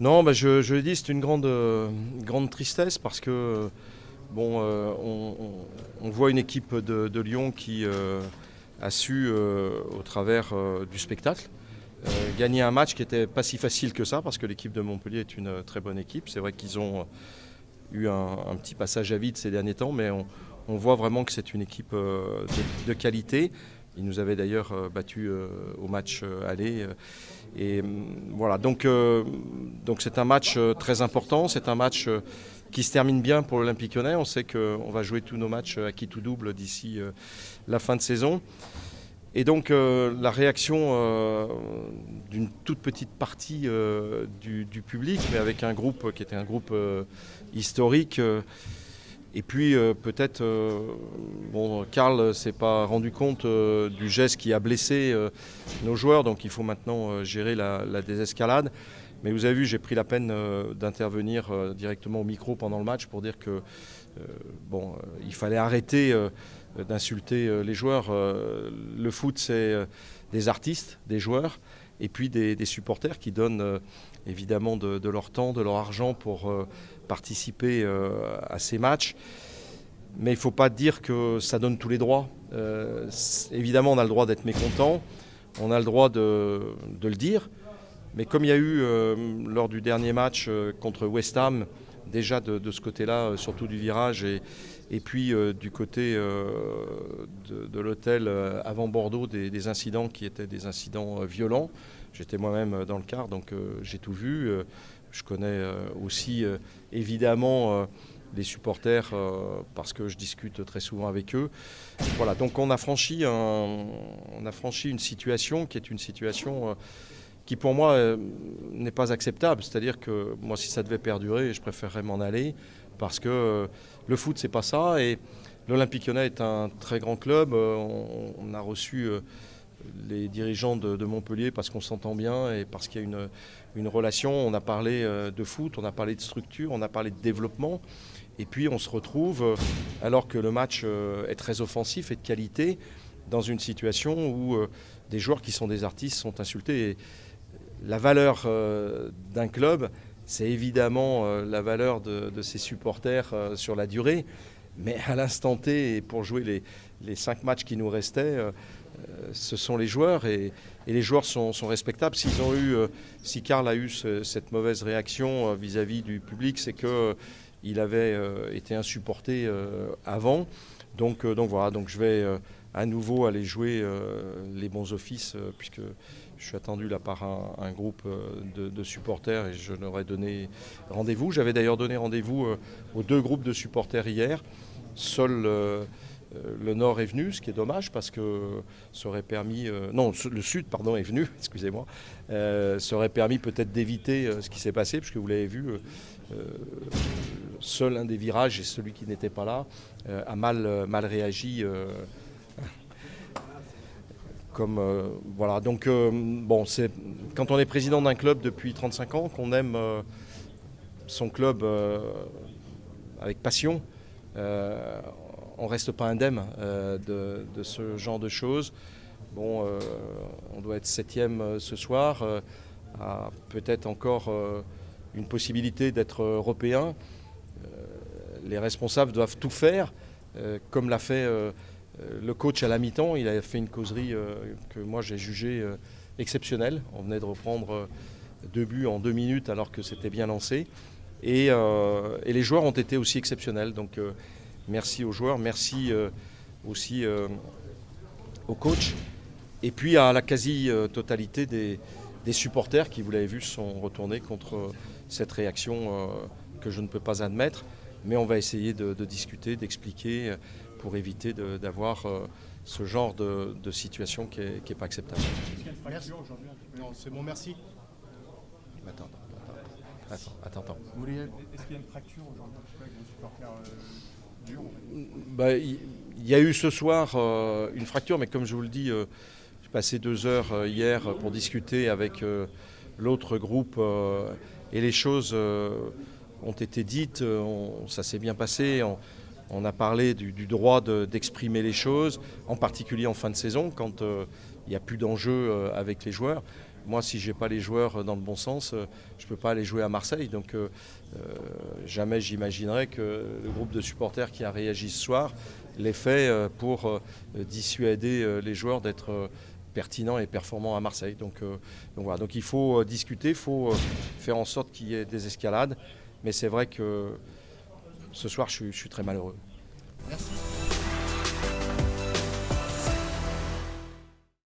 Non, je l'ai dit, c'est une grande tristesse parce que on voit une équipe de Lyon qui a su, au travers du spectacle, gagner un match qui n'était pas si facile que ça parce que l'équipe de Montpellier est une très bonne équipe. C'est vrai qu'ils ont eu un petit passage à vide ces derniers temps, mais on voit vraiment que c'est une équipe de qualité. Ils nous avaient d'ailleurs battus au match aller. Et voilà, donc c'est un match très important, c'est un match qui se termine bien pour l'Olympique Lyonnais. On sait qu'on va jouer tous nos matchs à quitte ou double d'ici la fin de saison. Et donc la réaction d'une toute petite partie du public, mais avec un groupe qui était un groupe historique. Et puis peut-être, Karl s'est pas rendu compte du geste qui a blessé nos joueurs, donc il faut maintenant gérer la désescalade. Mais vous avez vu, j'ai pris la peine d'intervenir directement au micro pendant le match pour dire que il fallait arrêter d'insulter les joueurs. Le foot, c'est des artistes, des joueurs, et puis des supporters qui donnent évidemment de leur temps, de leur argent pour participer à ces matchs. Mais il ne faut pas dire que ça donne tous les droits. Évidemment, on a le droit d'être mécontent, on a le droit de le dire. Mais comme il y a eu lors du dernier match contre West Ham, déjà de ce côté-là, surtout du virage, et puis du côté de l'hôtel avant Bordeaux, des incidents qui étaient des incidents violents. J'étais moi-même dans le car, donc j'ai tout vu. Je connais aussi évidemment les supporters parce que je discute très souvent avec eux. Voilà, donc on a franchi une situation qui est une situation qui pour moi n'est pas acceptable. C'est-à-dire que moi, si ça devait perdurer, je préférerais m'en aller parce que le foot, c'est pas ça. Et l'Olympique Lyonnais est un très grand club. On a reçu les dirigeants de Montpellier parce qu'on s'entend bien et parce qu'il y a une relation. On a parlé de foot, on a parlé de structure, on a parlé de développement. Et puis on se retrouve, alors que le match est très offensif et de qualité, dans une situation où des joueurs qui sont des artistes sont insultés. Et la valeur d'un club, c'est évidemment la valeur de ses supporters sur la durée. Mais à l'instant T, et pour jouer les 5 matchs qui nous restaient, ce sont les joueurs et les joueurs sont respectables. Si Karl a eu cette mauvaise réaction vis-à-vis du public, c'est qu'il avait été insupporté avant. Donc voilà, donc je vais à nouveau aller jouer les bons offices puisque je suis attendu là par un groupe de supporters et je leur ai donné rendez-vous. J'avais d'ailleurs donné rendez-vous aux 2 groupes de supporters hier. Seul le Nord est venu, ce qui est dommage parce que ça aurait permis... le Sud, pardon, est venu, excusez-moi. Ça aurait permis peut-être d'éviter ce qui s'est passé, puisque vous l'avez vu, seul un des virages, et celui qui n'était pas là, a mal réagi. Voilà, donc c'est quand on est président d'un club depuis 35 ans, qu'on aime son club avec passion, on ne reste pas indemne de ce genre de choses. On doit être 7e ce soir, a peut-être encore une possibilité d'être européen. Les responsables doivent tout faire, comme l'a fait le coach à la mi-temps. Il a fait une causerie que moi j'ai jugée exceptionnelle. On venait de reprendre 2 buts en 2 minutes alors que c'était bien lancé. Et les joueurs ont été aussi exceptionnels. Donc merci aux joueurs, merci aussi au coach. Et puis à la quasi-totalité des supporters qui, vous l'avez vu, sont retournés contre cette réaction que je ne peux pas admettre. Mais on va essayer de discuter, d'expliquer pour éviter d'avoir ce genre de situation qui est pas acceptable. Merci. Non, c'est bon, merci. Attends. Est-ce qu'il y a une fracture aujourd'hui avec vos supporters durs? Il y a eu ce soir une fracture, mais comme je vous le dis, j'ai passé 2 heures hier pour discuter avec l'autre groupe et les choses ont été dites, ça s'est bien passé. On a parlé du droit d'exprimer les choses, en particulier en fin de saison, quand il n'y a plus d'enjeu avec les joueurs. Moi, si j'ai pas les joueurs dans le bon sens, je peux pas aller jouer à Marseille. Donc jamais j'imaginerais que le groupe de supporters qui a réagi ce soir l'ait fait pour dissuader les joueurs d'être pertinents et performants à Marseille. Donc voilà. Donc il faut discuter, il faut faire en sorte qu'il y ait des escalades. Mais c'est vrai que ce soir, je suis très malheureux. Merci.